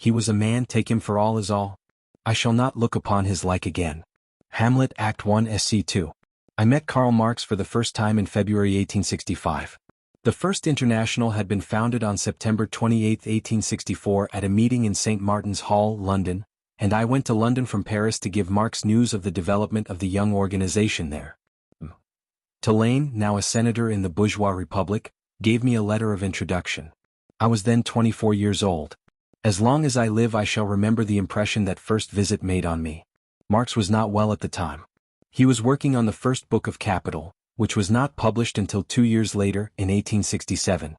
he was a man, take him for all is all. I shall not look upon his like again. Hamlet, Act 1, Sc. 2. I met Karl Marx for the first time in February 1865. The First International had been founded on September 28, 1864 at a meeting in St. Martin's Hall, London, and I went to London from Paris to give Marx news of the development of the young organization there. Tulane, now a senator in the bourgeois republic, gave me a letter of introduction. I was then 24 years old. As long as I live I shall remember the impression that first visit made on me. Marx was not well at the time. He was working on the first book of Capital, which was not published until 2 years later, in 1867.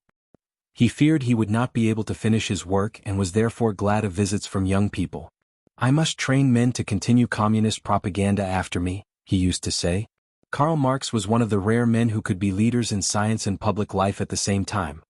He feared he would not be able to finish his work and was therefore glad of visits from young people. I must train men to continue communist propaganda after me, he used to say. Karl Marx was one of the rare men who could be leaders in science and public life at the same time.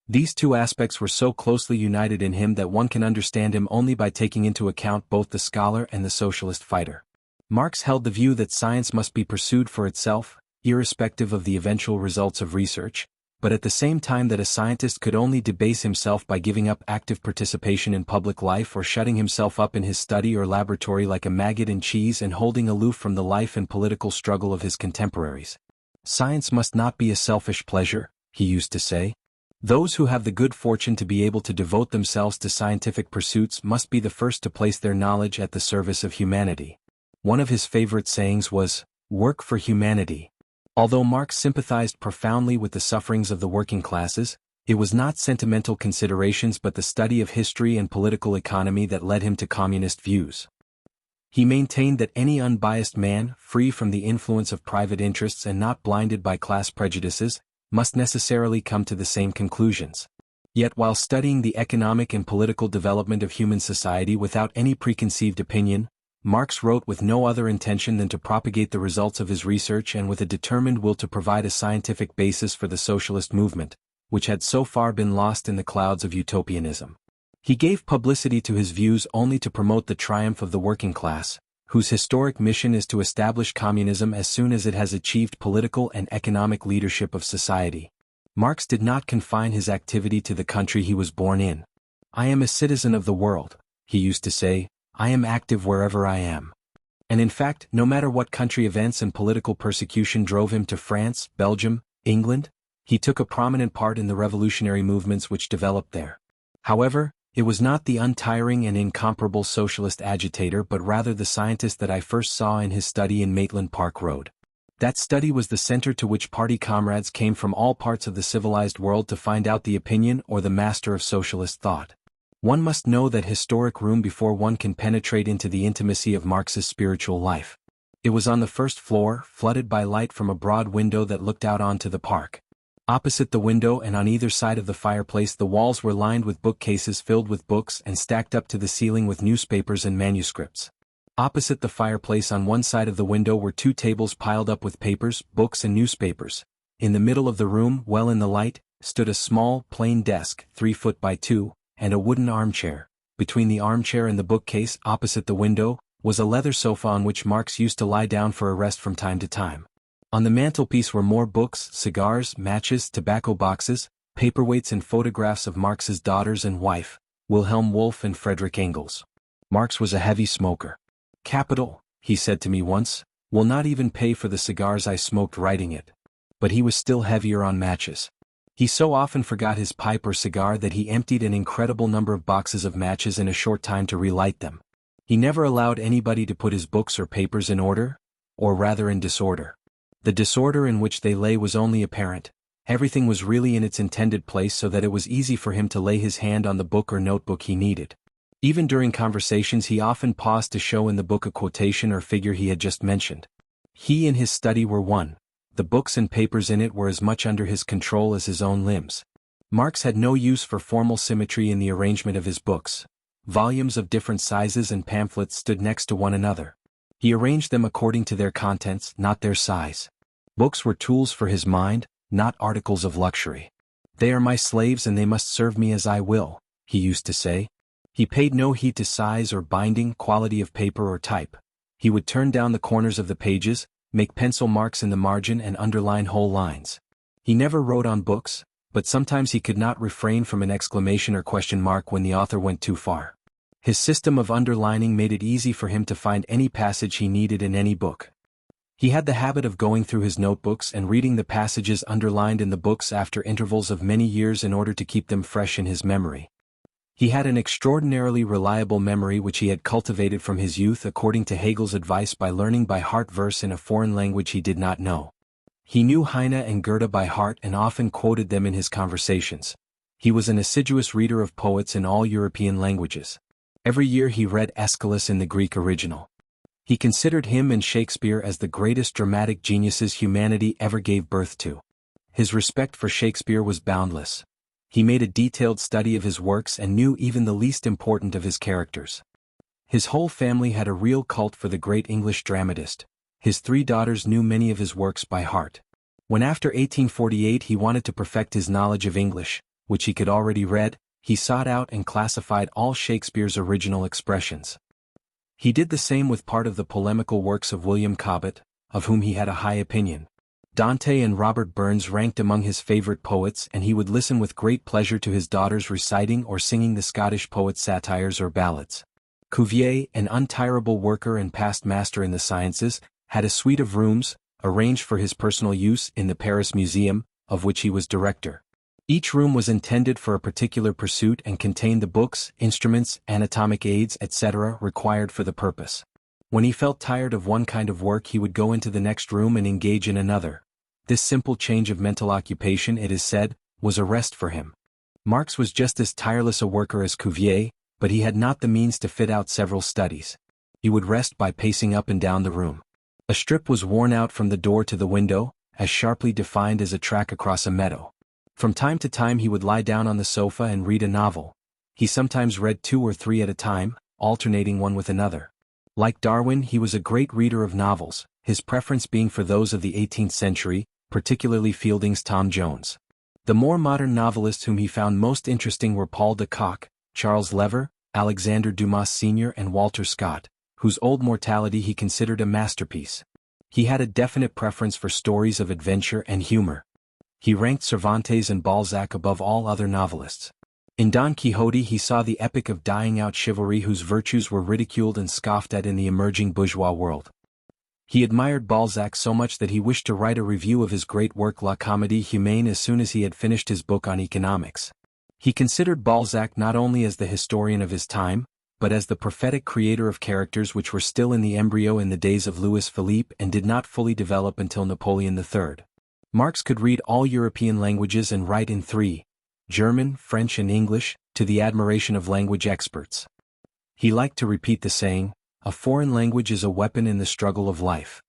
These two aspects were so closely united in him that one can understand him only by taking into account both the scholar and the socialist fighter. Marx held the view that science must be pursued for itself, irrespective of the eventual results of research, but at the same time that a scientist could only debase himself by giving up active participation in public life or shutting himself up in his study or laboratory like a maggot in cheese and holding aloof from the life and political struggle of his contemporaries. Science must not be a selfish pleasure, he used to say. Those who have the good fortune to be able to devote themselves to scientific pursuits must be the first to place their knowledge at the service of humanity. One of his favorite sayings was, "Work for humanity." Although Marx sympathized profoundly with the sufferings of the working classes, it was not sentimental considerations but the study of history and political economy that led him to communist views. He maintained that any unbiased man, free from the influence of private interests and not blinded by class prejudices, must necessarily come to the same conclusions. Yet while studying the economic and political development of human society without any preconceived opinion, Marx wrote with no other intention than to propagate the results of his research and with a determined will to provide a scientific basis for the socialist movement, which had so far been lost in the clouds of utopianism. He gave publicity to his views only to promote the triumph of the working class, whose historic mission is to establish communism as soon as it has achieved political and economic leadership of society. Marx did not confine his activity to the country he was born in. "I am a citizen of the world," he used to say. "I am active wherever I am." And in fact, no matter what country events and political persecution drove him to France, Belgium, England, he took a prominent part in the revolutionary movements which developed there. However, it was not the untiring and incomparable socialist agitator but rather the scientist that I first saw in his study in Maitland Park Road. That study was the center to which party comrades came from all parts of the civilized world to find out the opinion or the master of socialist thought. One must know that historic room before one can penetrate into the intimacy of Marx's spiritual life. It was on the first floor, flooded by light from a broad window that looked out onto the park. Opposite the window and on either side of the fireplace the walls were lined with bookcases filled with books and stacked up to the ceiling with newspapers and manuscripts. Opposite the fireplace on one side of the window were 2 tables piled up with papers, books and newspapers. In the middle of the room, well in the light, stood a small, plain desk, 3 foot by 2, and a wooden armchair. Between the armchair and the bookcase, opposite the window, was a leather sofa on which Marx used to lie down for a rest from time to time. On the mantelpiece were more books, cigars, matches, tobacco boxes, paperweights and photographs of Marx's daughters and wife, Wilhelm Wolff and Friedrich Engels. Marx was a heavy smoker. "Capital," he said to me once, "will not even pay for the cigars I smoked writing it." But he was still heavier on matches. He so often forgot his pipe or cigar that he emptied an incredible number of boxes of matches in a short time to relight them. He never allowed anybody to put his books or papers in order, or rather in disorder. The disorder in which they lay was only apparent. Everything was really in its intended place so that it was easy for him to lay his hand on the book or notebook he needed. Even during conversations he often paused to show in the book a quotation or figure he had just mentioned. He and his study were one. The books and papers in it were as much under his control as his own limbs. Marx had no use for formal symmetry in the arrangement of his books. Volumes of different sizes and pamphlets stood next to one another. He arranged them according to their contents, not their size. Books were tools for his mind, not articles of luxury. "They are my slaves and they must serve me as I will," he used to say. He paid no heed to size or binding, quality of paper or type. He would turn down the corners of the pages, make pencil marks in the margin and underline whole lines. He never wrote on books, but sometimes he could not refrain from an exclamation or question mark when the author went too far. His system of underlining made it easy for him to find any passage he needed in any book. He had the habit of going through his notebooks and reading the passages underlined in the books after intervals of many years in order to keep them fresh in his memory. He had an extraordinarily reliable memory which he had cultivated from his youth according to Hegel's advice by learning by heart verse in a foreign language he did not know. He knew Heine and Goethe by heart and often quoted them in his conversations. He was an assiduous reader of poets in all European languages. Every year he read Aeschylus in the Greek original. He considered him and Shakespeare as the greatest dramatic geniuses humanity ever gave birth to. His respect for Shakespeare was boundless. He made a detailed study of his works and knew even the least important of his characters. His whole family had a real cult for the great English dramatist. His 3 daughters knew many of his works by heart. When after 1848 he wanted to perfect his knowledge of English, which he could already read, he sought out and classified all Shakespeare's original expressions. He did the same with part of the polemical works of William Cobbett, of whom he had a high opinion. Dante and Robert Burns ranked among his favorite poets, and he would listen with great pleasure to his daughters reciting or singing the Scottish poet's satires or ballads. Cuvier, an untirable worker and past master in the sciences, had a suite of rooms, arranged for his personal use in the Paris Museum, of which he was director. Each room was intended for a particular pursuit and contained the books, instruments, anatomic aids, etc. required for the purpose. When he felt tired of one kind of work he would go into the next room and engage in another. This simple change of mental occupation, it is said, was a rest for him. Marx was just as tireless a worker as Cuvier, but he had not the means to fit out several studies. He would rest by pacing up and down the room. A strip was worn out from the door to the window, as sharply defined as a track across a meadow. From time to time he would lie down on the sofa and read a novel. He sometimes read 2 or 3 at a time, alternating one with another. Like Darwin, he was a great reader of novels, his preference being for those of the 18th century, particularly Fielding's Tom Jones. The more modern novelists whom he found most interesting were Paul de Kock, Charles Lever, Alexander Dumas Sr. and Walter Scott, whose Old Mortality he considered a masterpiece. He had a definite preference for stories of adventure and humor. He ranked Cervantes and Balzac above all other novelists. In Don Quixote he saw the epic of dying-out chivalry whose virtues were ridiculed and scoffed at in the emerging bourgeois world. He admired Balzac so much that he wished to write a review of his great work La Comédie Humaine as soon as he had finished his book on economics. He considered Balzac not only as the historian of his time, but as the prophetic creator of characters which were still in the embryo in the days of Louis Philippe and did not fully develop until Napoleon III. Marx could read all European languages and write in 3, German, French and English, to the admiration of language experts. He liked to repeat the saying, "A foreign language is a weapon in the struggle of life."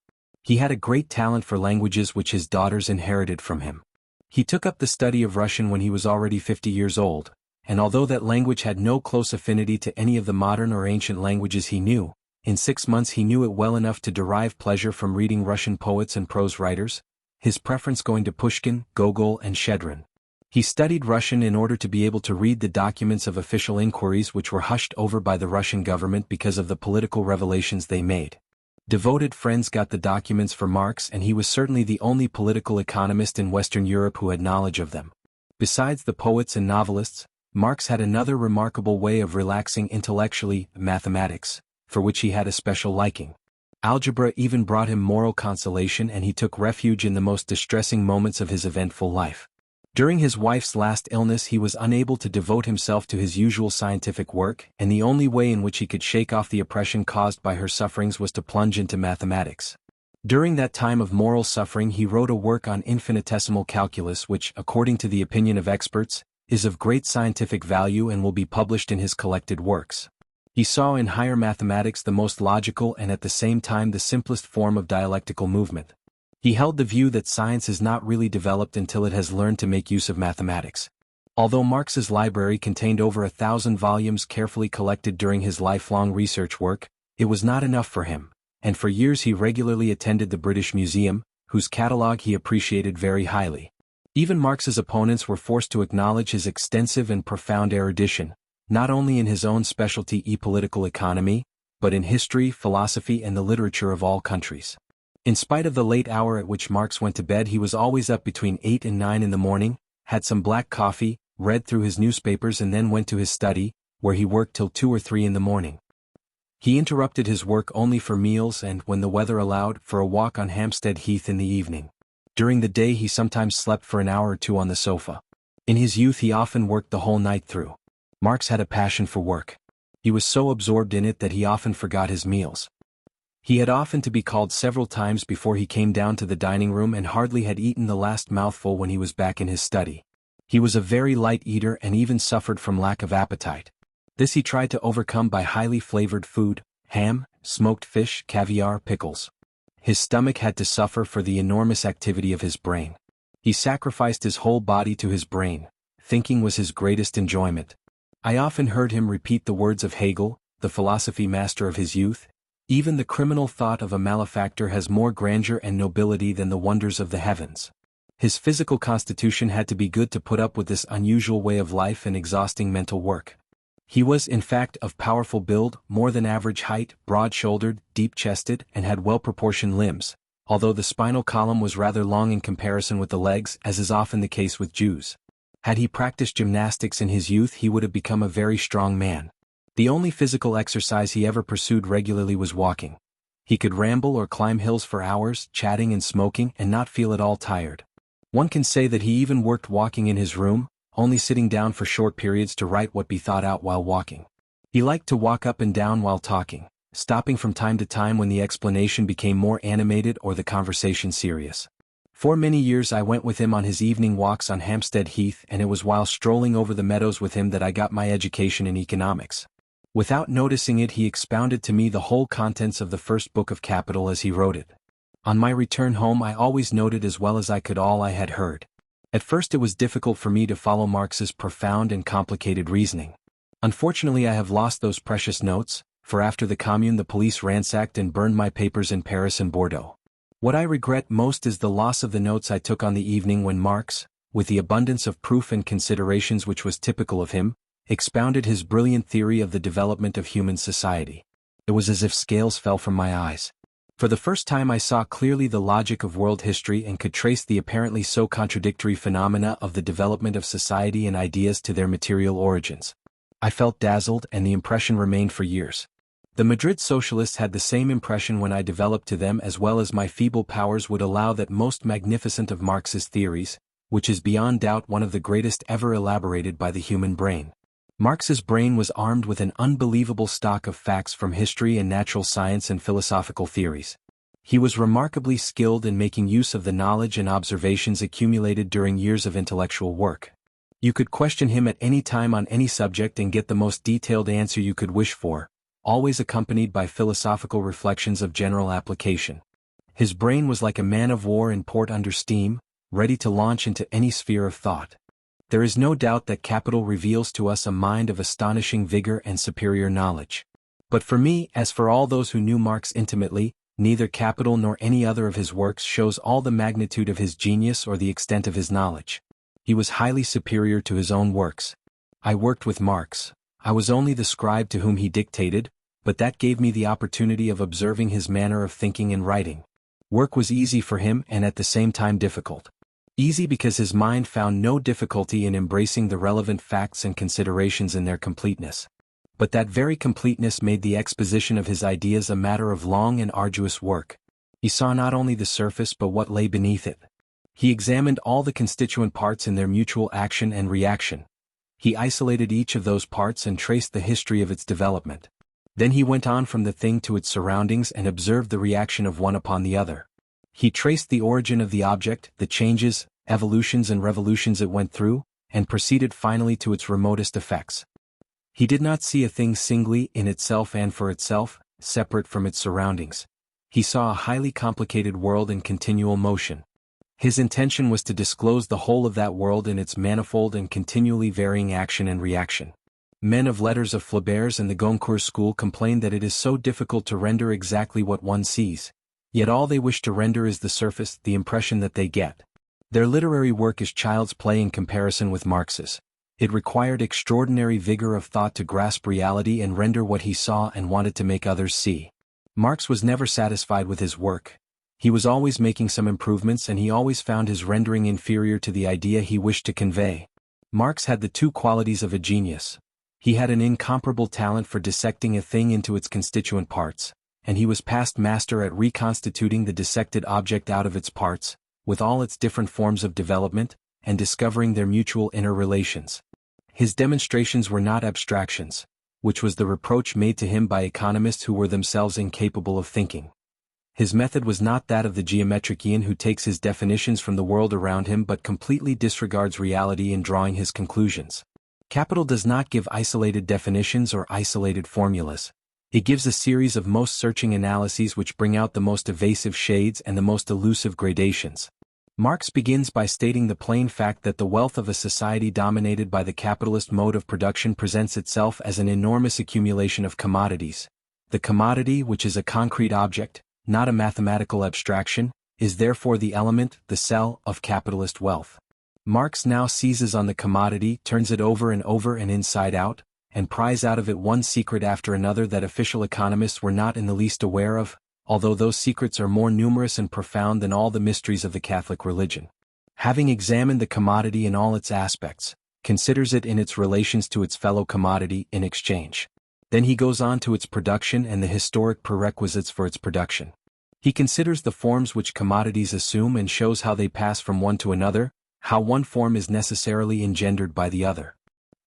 He had a great talent for languages which his daughters inherited from him. He took up the study of Russian when he was already 50 years old, and although that language had no close affinity to any of the modern or ancient languages he knew, in 6 months he knew it well enough to derive pleasure from reading Russian poets and prose writers, his preference going to Pushkin, Gogol and Shchedrin. He studied Russian in order to be able to read the documents of official inquiries which were hushed over by the Russian government because of the political revelations they made. Devoted friends got the documents for Marx, and he was certainly the only political economist in Western Europe who had knowledge of them. Besides the poets and novelists, Marx had another remarkable way of relaxing intellectually, mathematics, for which he had a special liking. Algebra even brought him moral consolation, and he took refuge in the most distressing moments of his eventful life. During his wife's last illness he was unable to devote himself to his usual scientific work, and the only way in which he could shake off the oppression caused by her sufferings was to plunge into mathematics. During that time of moral suffering he wrote a work on infinitesimal calculus which, according to the opinion of experts, is of great scientific value and will be published in his collected works. He saw in higher mathematics the most logical and at the same time the simplest form of dialectical movement. He held the view that science is not really developed until it has learned to make use of mathematics. Although Marx's library contained over 1,000 volumes carefully collected during his lifelong research work, it was not enough for him, and for years he regularly attended the British Museum, whose catalogue he appreciated very highly. Even Marx's opponents were forced to acknowledge his extensive and profound erudition, not only in his own specialty political economy, but in history, philosophy and the literature of all countries. In spite of the late hour at which Marx went to bed he was always up between 8 and 9 in the morning, had some black coffee, read through his newspapers and then went to his study, where he worked till 2 or 3 in the morning. He interrupted his work only for meals and, when the weather allowed, for a walk on Hampstead Heath in the evening. During the day he sometimes slept for an hour or two on the sofa. In his youth he often worked the whole night through. Marx had a passion for work. He was so absorbed in it that he often forgot his meals. He had often to be called several times before he came down to the dining room and hardly had eaten the last mouthful when he was back in his study. He was a very light eater and even suffered from lack of appetite. This he tried to overcome by highly flavored food, ham, smoked fish, caviar, pickles. His stomach had to suffer for the enormous activity of his brain. He sacrificed his whole body to his brain. Thinking was his greatest enjoyment. I often heard him repeat the words of Hegel, the philosophy master of his youth: "Even the criminal thought of a malefactor has more grandeur and nobility than the wonders of the heavens." His physical constitution had to be good to put up with this unusual way of life and exhausting mental work. He was, in fact, of powerful build, more than average height, broad-shouldered, deep-chested, and had well-proportioned limbs, although the spinal column was rather long in comparison with the legs, as is often the case with Jews. Had he practiced gymnastics in his youth he would have become a very strong man. The only physical exercise he ever pursued regularly was walking. He could ramble or climb hills for hours, chatting and smoking, and not feel at all tired. One can say that he even worked walking in his room, only sitting down for short periods to write what he thought out while walking. He liked to walk up and down while talking, stopping from time to time when the explanation became more animated or the conversation serious. For many years I went with him on his evening walks on Hampstead Heath, and it was while strolling over the meadows with him that I got my education in economics. Without noticing it he expounded to me the whole contents of the first book of Capital as he wrote it. On my return home I always noted as well as I could all I had heard. At first it was difficult for me to follow Marx's profound and complicated reasoning. Unfortunately I have lost those precious notes, for after the Commune the police ransacked and burned my papers in Paris and Bordeaux. What I regret most is the loss of the notes I took on the evening when Marx, with the abundance of proof and considerations which was typical of him, expounded his brilliant theory of the development of human society. It was as if scales fell from my eyes. For the first time I saw clearly the logic of world history and could trace the apparently so contradictory phenomena of the development of society and ideas to their material origins. I felt dazzled, and the impression remained for years. The Madrid socialists had the same impression when I developed to them as well as my feeble powers would allow that most magnificent of Marx's theories, which is beyond doubt one of the greatest ever elaborated by the human brain. Marx's brain was armed with an unbelievable stock of facts from history and natural science and philosophical theories. He was remarkably skilled in making use of the knowledge and observations accumulated during years of intellectual work. You could question him at any time on any subject and get the most detailed answer you could wish for, always accompanied by philosophical reflections of general application. His brain was like a man of war in port under steam, ready to launch into any sphere of thought. There is no doubt that Capital reveals to us a mind of astonishing vigor and superior knowledge. But for me, as for all those who knew Marx intimately, neither Capital nor any other of his works shows all the magnitude of his genius or the extent of his knowledge. He was highly superior to his own works. I worked with Marx. I was only the scribe to whom he dictated, but that gave me the opportunity of observing his manner of thinking and writing. Work was easy for him and at the same time difficult. Easy because his mind found no difficulty in embracing the relevant facts and considerations in their completeness. But that very completeness made the exposition of his ideas a matter of long and arduous work. He saw not only the surface but what lay beneath it. He examined all the constituent parts in their mutual action and reaction. He isolated each of those parts and traced the history of its development. Then he went on from the thing to its surroundings and observed the reaction of one upon the other. He traced the origin of the object, the changes, evolutions and revolutions it went through, and proceeded finally to its remotest effects. He did not see a thing singly, in itself and for itself, separate from its surroundings. He saw a highly complicated world in continual motion. His intention was to disclose the whole of that world in its manifold and continually varying action and reaction. Men of letters of Flaubert's and the Goncourt school complain that it is so difficult to render exactly what one sees. Yet all they wish to render is the surface, the impression that they get. Their literary work is child's play in comparison with Marx's. It required extraordinary vigor of thought to grasp reality and render what he saw and wanted to make others see. Marx was never satisfied with his work. He was always making some improvements, and he always found his rendering inferior to the idea he wished to convey. Marx had the two qualities of a genius. He had an incomparable talent for dissecting a thing into its constituent parts, and he was past master at reconstituting the dissected object out of its parts, with all its different forms of development, and discovering their mutual interrelations. His demonstrations were not abstractions, which was the reproach made to him by economists who were themselves incapable of thinking. His method was not that of the geometrician who takes his definitions from the world around him but completely disregards reality in drawing his conclusions. Capital does not give isolated definitions or isolated formulas. It gives a series of most searching analyses which bring out the most evasive shades and the most elusive gradations. Marx begins by stating the plain fact that the wealth of a society dominated by the capitalist mode of production presents itself as an enormous accumulation of commodities. The commodity, which is a concrete object, not a mathematical abstraction, is therefore the element, the cell, of capitalist wealth. Marx now seizes on the commodity, turns it over and inside out, and pries out of it one secret after another that official economists were not in the least aware of, although those secrets are more numerous and profound than all the mysteries of the Catholic religion. Having examined the commodity in all its aspects, considers it in its relations to its fellow commodity in exchange. Then he goes on to its production and the historic prerequisites for its production. He considers the forms which commodities assume and shows how they pass from one to another, how one form is necessarily engendered by the other.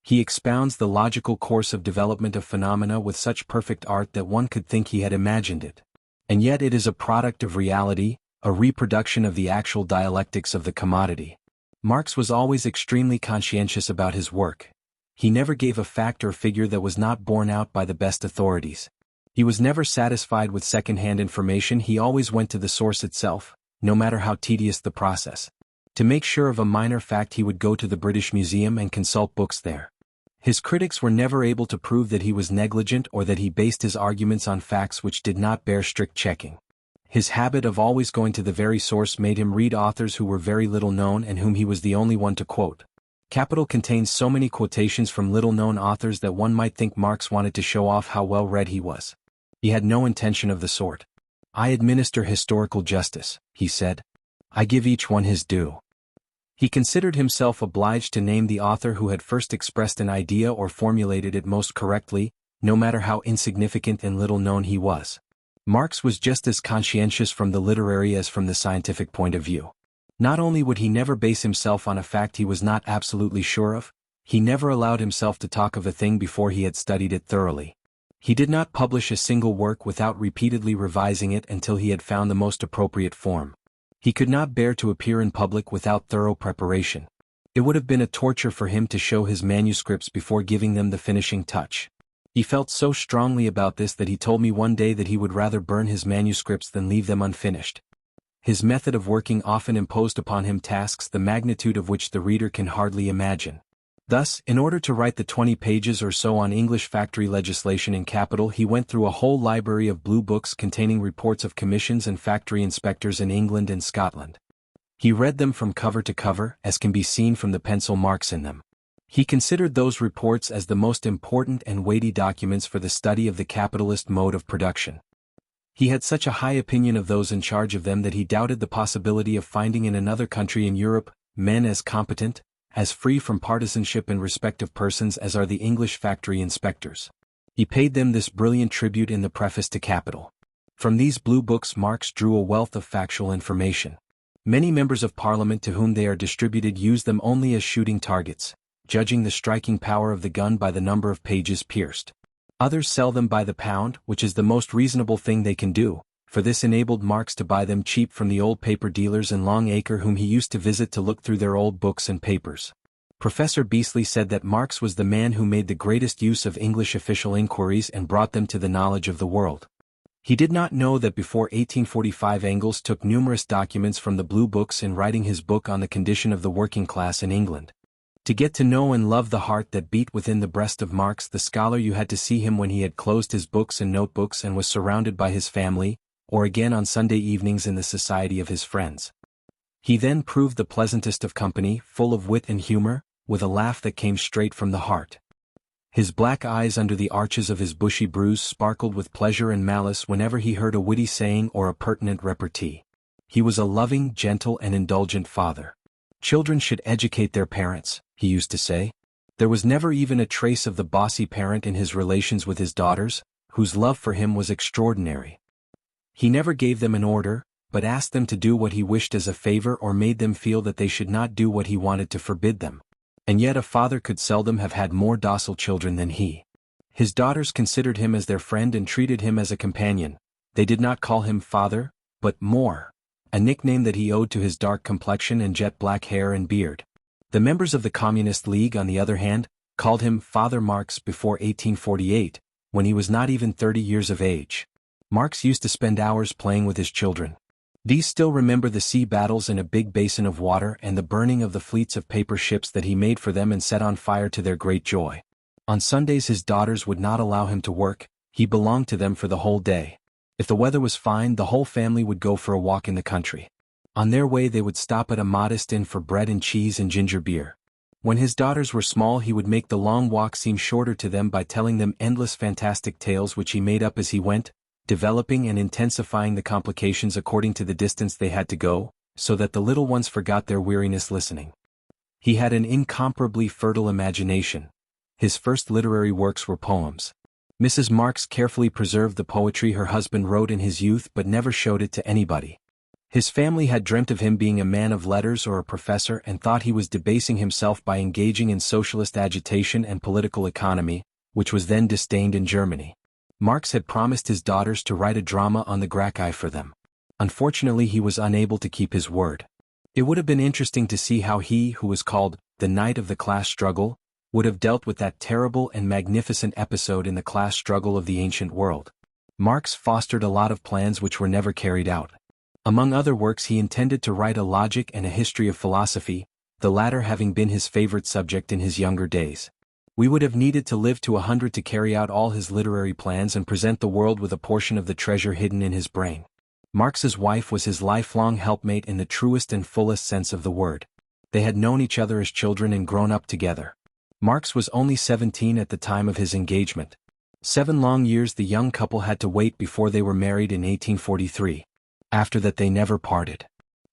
He expounds the logical course of development of phenomena with such perfect art that one could think he had imagined it. And yet it is a product of reality, a reproduction of the actual dialectics of the commodity. Marx was always extremely conscientious about his work. He never gave a fact or figure that was not borne out by the best authorities. He was never satisfied with second-hand information. He always went to the source itself, no matter how tedious the process. To make sure of a minor fact he would go to the British Museum and consult books there. His critics were never able to prove that he was negligent or that he based his arguments on facts which did not bear strict checking. His habit of always going to the very source made him read authors who were very little known and whom he was the only one to quote. Capital contains so many quotations from little-known authors that one might think Marx wanted to show off how well-read he was. He had no intention of the sort. "I administer historical justice," he said. "I give each one his due." He considered himself obliged to name the author who had first expressed an idea or formulated it most correctly, no matter how insignificant and little-known he was. Marx was just as conscientious from the literary as from the scientific point of view. Not only would he never base himself on a fact he was not absolutely sure of, he never allowed himself to talk of a thing before he had studied it thoroughly. He did not publish a single work without repeatedly revising it until he had found the most appropriate form. He could not bear to appear in public without thorough preparation. It would have been a torture for him to show his manuscripts before giving them the finishing touch. He felt so strongly about this that he told me one day that he would rather burn his manuscripts than leave them unfinished. His method of working often imposed upon him tasks the magnitude of which the reader can hardly imagine. Thus, in order to write the 20 pages or so on English factory legislation in Capital, he went through a whole library of blue books containing reports of commissions and factory inspectors in England and Scotland. He read them from cover to cover, as can be seen from the pencil marks in them. He considered those reports as the most important and weighty documents for the study of the capitalist mode of production. He had such a high opinion of those in charge of them that he doubted the possibility of finding in another country in Europe men as competent, as free from partisanship and respect of persons as are the English factory inspectors. He paid them this brilliant tribute in the preface to Capital. From these blue books Marx drew a wealth of factual information. Many members of Parliament to whom they are distributed use them only as shooting targets, judging the striking power of the gun by the number of pages pierced. Others sell them by the pound, which is the most reasonable thing they can do, for this enabled Marx to buy them cheap from the old paper dealers in Long Acre whom he used to visit to look through their old books and papers. Professor Beasley said that Marx was the man who made the greatest use of English official inquiries and brought them to the knowledge of the world. He did not know that before 1845 Engels took numerous documents from the blue books in writing his book on the condition of the working class in England. To get to know and love the heart that beat within the breast of Marx the scholar you had to see him when he had closed his books and notebooks and was surrounded by his family, or again on Sunday evenings in the society of his friends. He then proved the pleasantest of company, full of wit and humor, with a laugh that came straight from the heart. His black eyes under the arches of his bushy brows sparkled with pleasure and malice whenever he heard a witty saying or a pertinent repartee. He was a loving, gentle and indulgent father. "Children should educate their parents," he used to say. There was never even a trace of the bossy parent in his relations with his daughters, whose love for him was extraordinary. He never gave them an order, but asked them to do what he wished as a favor or made them feel that they should not do what he wanted to forbid them. And yet a father could seldom have had more docile children than he. His daughters considered him as their friend and treated him as a companion. They did not call him father, but more, a nickname that he owed to his dark complexion and jet black hair and beard. The members of the Communist League, on the other hand, called him Father Marx before 1848, when he was not even 30 years of age. Marx used to spend hours playing with his children. These still remember the sea battles in a big basin of water and the burning of the fleets of paper ships that he made for them and set on fire to their great joy. On Sundays his daughters would not allow him to work. He belonged to them for the whole day. If the weather was fine, the whole family would go for a walk in the country. On their way they would stop at a modest inn for bread and cheese and ginger beer. When his daughters were small he would make the long walk seem shorter to them by telling them endless fantastic tales which he made up as he went, developing and intensifying the complications according to the distance they had to go, so that the little ones forgot their weariness listening. He had an incomparably fertile imagination. His first literary works were poems. Mrs. Marx carefully preserved the poetry her husband wrote in his youth but never showed it to anybody. His family had dreamt of him being a man of letters or a professor and thought he was debasing himself by engaging in socialist agitation and political economy, which was then disdained in Germany. Marx had promised his daughters to write a drama on the Gracchi for them. Unfortunately he was unable to keep his word. It would have been interesting to see how he, who was called the Knight of the Class Struggle, would have dealt with that terrible and magnificent episode in the class struggle of the ancient world. Marx fostered a lot of plans which were never carried out. Among other works he intended to write a logic and a history of philosophy, the latter having been his favorite subject in his younger days. We would have needed to live to 100 to carry out all his literary plans and present the world with a portion of the treasure hidden in his brain. Marx's wife was his lifelong helpmate in the truest and fullest sense of the word. They had known each other as children and grown up together. Marx was only 17 at the time of his engagement. 7 long years the young couple had to wait before they were married in 1843. After that they never parted.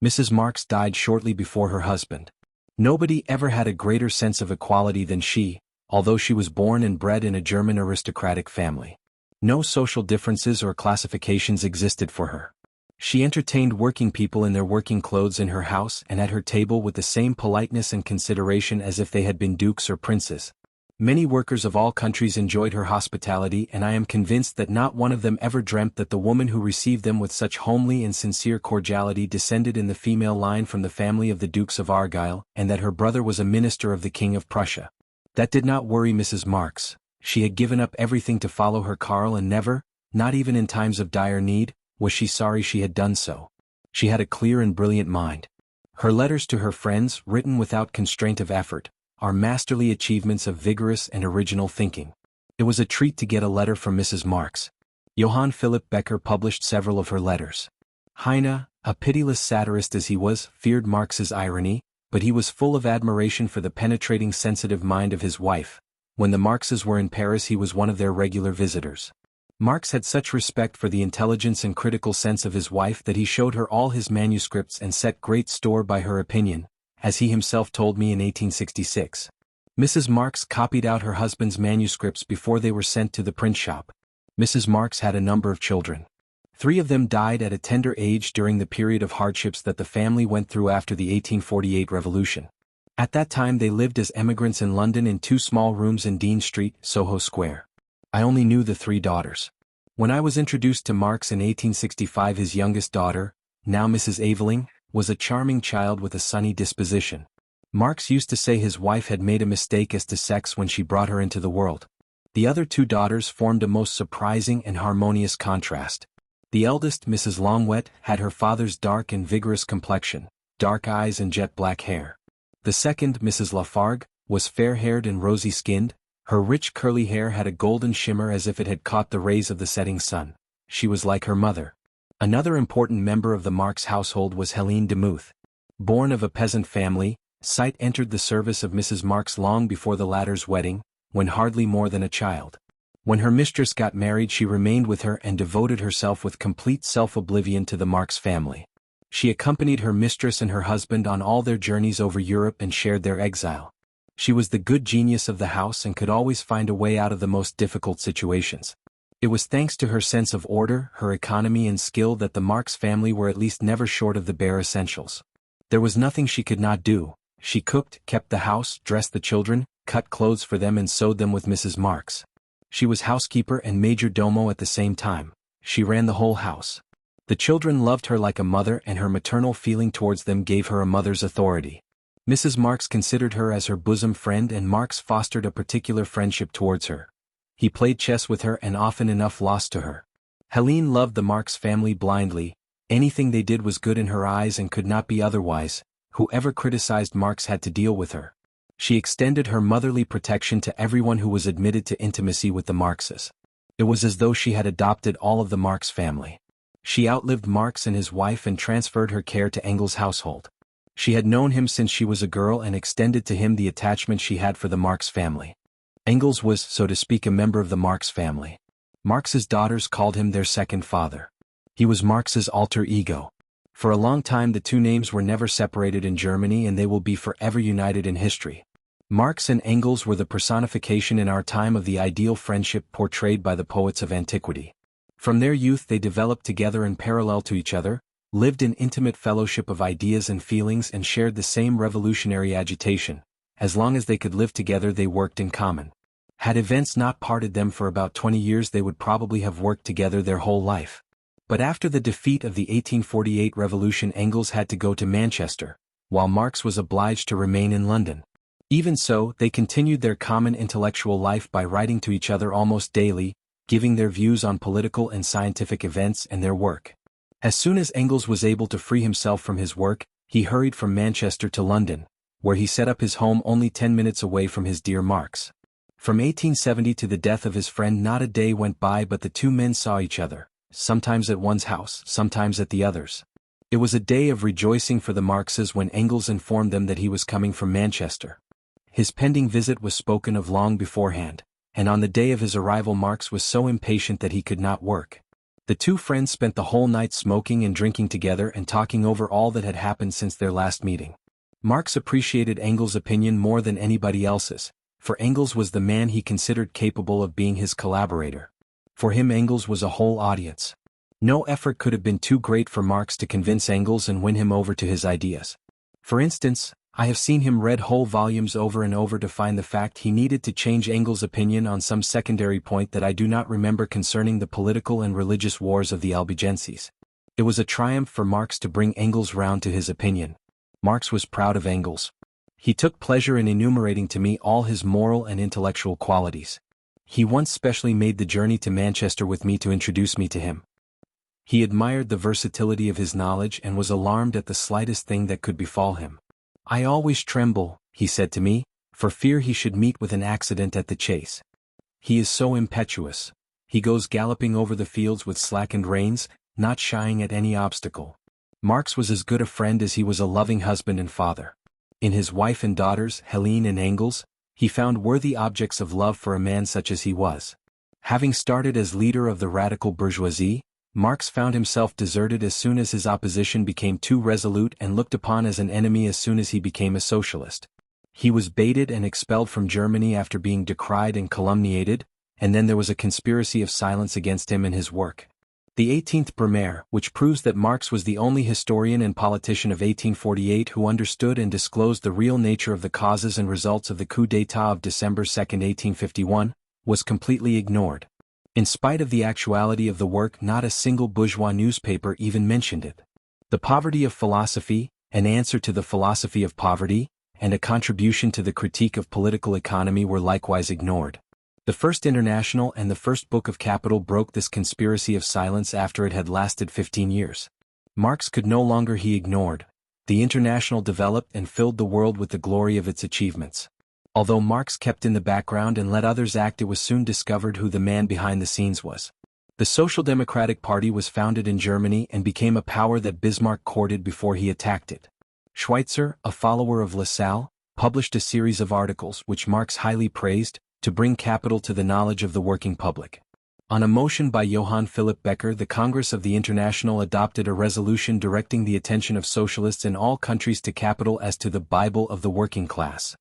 Mrs. Marx died shortly before her husband. Nobody ever had a greater sense of equality than she, although she was born and bred in a German aristocratic family. No social differences or classifications existed for her. She entertained working people in their working clothes in her house and at her table with the same politeness and consideration as if they had been dukes or princes. Many workers of all countries enjoyed her hospitality, and I am convinced that not one of them ever dreamt that the woman who received them with such homely and sincere cordiality descended in the female line from the family of the Dukes of Argyll, and that her brother was a minister of the King of Prussia. That did not worry Mrs. Marx. She had given up everything to follow her Karl, and never, not even in times of dire need, was she sorry she had done so. She had a clear and brilliant mind. Her letters to her friends, written without constraint of effort, are masterly achievements of vigorous and original thinking. It was a treat to get a letter from Mrs. Marx. Johann Philipp Becker published several of her letters. Heine, a pitiless satirist as he was, feared Marx's irony, but he was full of admiration for the penetrating sensitive mind of his wife. When the Marxes were in Paris he was one of their regular visitors. Marx had such respect for the intelligence and critical sense of his wife that he showed her all his manuscripts and set great store by her opinion, as he himself told me in 1866. Mrs. Marx copied out her husband's manuscripts before they were sent to the print shop. Mrs. Marx had a number of children. 3 of them died at a tender age during the period of hardships that the family went through after the 1848 revolution. At that time they lived as emigrants in London in 2 small rooms in Dean Street, Soho Square. I only knew the 3 daughters. When I was introduced to Marx in 1865 his youngest daughter, now Mrs. Aveling, was a charming child with a sunny disposition. Marx used to say his wife had made a mistake as to sex when she brought her into the world. The other 2 daughters formed a most surprising and harmonious contrast. The eldest, Mrs. Longwet, had her father's dark and vigorous complexion, dark eyes and jet black hair. The second, Mrs. Lafargue, was fair-haired and rosy-skinned. Her rich curly hair had a golden shimmer as if it had caught the rays of the setting sun. She was like her mother. Another important member of the Marx household was Helene Demuth. Born of a peasant family, Sight entered the service of Mrs. Marx long before the latter's wedding, when hardly more than a child. When her mistress got married she remained with her and devoted herself with complete self-oblivion to the Marx family. She accompanied her mistress and her husband on all their journeys over Europe and shared their exile. She was the good genius of the house and could always find a way out of the most difficult situations. It was thanks to her sense of order, her economy and skill that the Marx family were at least never short of the bare essentials. There was nothing she could not do. She cooked, kept the house, dressed the children, cut clothes for them and sewed them with Mrs. Marx. She was housekeeper and major domo at the same time. She ran the whole house. The children loved her like a mother and her maternal feeling towards them gave her a mother's authority. Mrs. Marx considered her as her bosom friend and Marx fostered a particular friendship towards her. He played chess with her and often enough lost to her. Helene loved the Marx family blindly. Anything they did was good in her eyes and could not be otherwise. Whoever criticized Marx had to deal with her. She extended her motherly protection to everyone who was admitted to intimacy with the Marxes. It was as though she had adopted all of the Marx family. She outlived Marx and his wife and transferred her care to Engels' household. She had known him since she was a girl and extended to him the attachment she had for the Marx family. Engels was, so to speak, a member of the Marx family. Marx's daughters called him their second father. He was Marx's alter ego. For a long time the two names were never separated in Germany and they will be forever united in history. Marx and Engels were the personification in our time of the ideal friendship portrayed by the poets of antiquity. From their youth they developed together and parallel to each other, lived in intimate fellowship of ideas and feelings and shared the same revolutionary agitation. As long as they could live together they worked in common. Had events not parted them for about 20 years they would probably have worked together their whole life. But after the defeat of the 1848 revolution Engels had to go to Manchester, while Marx was obliged to remain in London. Even so, they continued their common intellectual life by writing to each other almost daily, giving their views on political and scientific events and their work. As soon as Engels was able to free himself from his work, he hurried from Manchester to London, where he set up his home only 10 minutes away from his dear Marx. From 1870 to the death of his friend not a day went by but the two men saw each other, sometimes at one's house, sometimes at the other's. It was a day of rejoicing for the Marxes when Engels informed them that he was coming from Manchester. His pending visit was spoken of long beforehand, and on the day of his arrival Marx was so impatient that he could not work. The two friends spent the whole night smoking and drinking together and talking over all that had happened since their last meeting. Marx appreciated Engels' opinion more than anybody else's, for Engels was the man he considered capable of being his collaborator. For him Engels was a whole audience. No effort could have been too great for Marx to convince Engels and win him over to his ideas. For instance, I have seen him read whole volumes over and over to find the fact he needed to change Engels' opinion on some secondary point that I do not remember concerning the political and religious wars of the Albigenses. It was a triumph for Marx to bring Engels round to his opinion. Marx was proud of Engels. He took pleasure in enumerating to me all his moral and intellectual qualities. He once specially made the journey to Manchester with me to introduce me to him. He admired the versatility of his knowledge and was alarmed at the slightest thing that could befall him. "I always tremble," he said to me, "for fear he should meet with an accident at the chase. He is so impetuous. He goes galloping over the fields with slackened reins, not shying at any obstacle." Marx was as good a friend as he was a loving husband and father. In his wife and daughters, Helene and Engels, he found worthy objects of love for a man such as he was. Having started as leader of the radical bourgeoisie, Marx found himself deserted as soon as his opposition became too resolute and looked upon as an enemy as soon as he became a socialist. He was baited and expelled from Germany after being decried and calumniated, and then there was a conspiracy of silence against him and his work. The 18th Brumaire, which proves that Marx was the only historian and politician of 1848 who understood and disclosed the real nature of the causes and results of the coup d'état of December 2, 1851, was completely ignored. In spite of the actuality of the work, not a single bourgeois newspaper even mentioned it. The Poverty of Philosophy, an answer to the philosophy of poverty, and a contribution to the critique of political economy were likewise ignored. The First International and the first book of Capital broke this conspiracy of silence after it had lasted 15 years. Marx could no longer be ignored. The International developed and filled the world with the glory of its achievements. Although Marx kept in the background and let others act, it was soon discovered who the man behind the scenes was. The Social Democratic Party was founded in Germany and became a power that Bismarck courted before he attacked it. Schweitzer, a follower of Lassalle, published a series of articles which Marx highly praised, to bring capital to the knowledge of the working public. On a motion by Johann Philipp Becker, the Congress of the International adopted a resolution directing the attention of socialists in all countries to capital as to the Bible of the working class.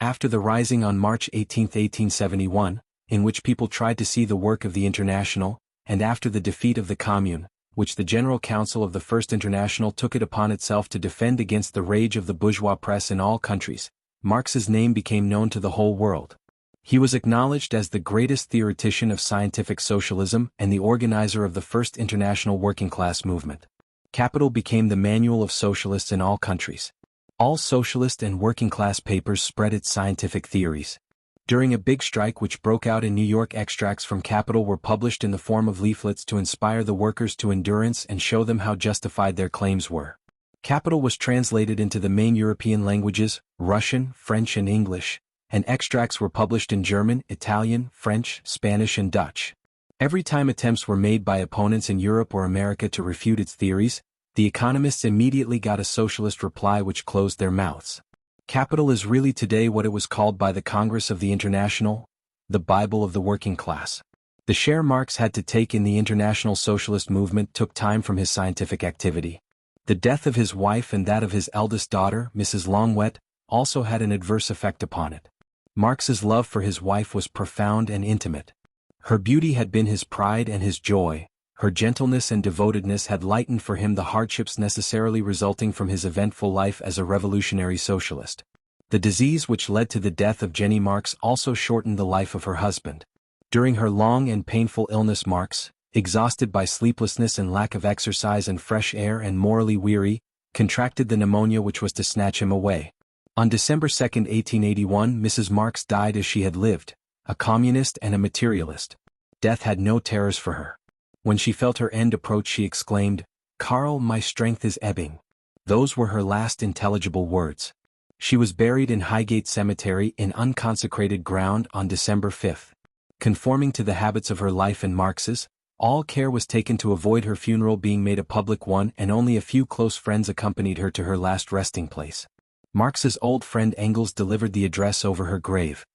After the Rising on March 18, 1871, in which people tried to see the work of the International, and after the defeat of the Commune, which the General Council of the First International took it upon itself to defend against the rage of the bourgeois press in all countries, Marx's name became known to the whole world. He was acknowledged as the greatest theoretician of scientific socialism and the organizer of the first international working-class movement. Capital became the manual of socialists in all countries. All socialist and working-class papers spread its scientific theories. During a big strike which broke out in New York, extracts from Capital were published in the form of leaflets to inspire the workers to endurance and show them how justified their claims were. Capital was translated into the main European languages, Russian, French and English, and extracts were published in German, Italian, French, Spanish and Dutch. Every time attempts were made by opponents in Europe or America to refute its theories, the economists immediately got a socialist reply which closed their mouths. Capital is really today what it was called by the Congress of the International, the Bible of the working class. The share Marx had to take in the international socialist movement took time from his scientific activity. The death of his wife and that of his eldest daughter, Mrs. Longwet, also had an adverse effect upon it. Marx's love for his wife was profound and intimate. Her beauty had been his pride and his joy, her gentleness and devotedness had lightened for him the hardships necessarily resulting from his eventful life as a revolutionary socialist. The disease which led to the death of Jenny Marx also shortened the life of her husband. During her long and painful illness, Marx, exhausted by sleeplessness and lack of exercise and fresh air and morally weary, contracted the pneumonia which was to snatch him away. On December 2, 1881, Mrs. Marx died as she had lived, a communist and a materialist. Death had no terrors for her. When she felt her end approach, she exclaimed, "Karl, my strength is ebbing." Those were her last intelligible words. She was buried in Highgate Cemetery in unconsecrated ground on December 5. Conforming to the habits of her life and Marx's, all care was taken to avoid her funeral being made a public one, and only a few close friends accompanied her to her last resting place. Marx's old friend Engels delivered the address over her grave.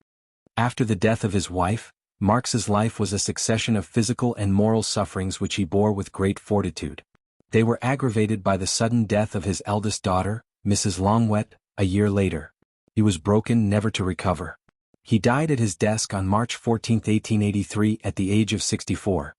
After the death of his wife, Marx's life was a succession of physical and moral sufferings which he bore with great fortitude. They were aggravated by the sudden death of his eldest daughter, Mrs. Longwet, a year later. He was broken never to recover. He died at his desk on March 14, 1883 at the age of 64.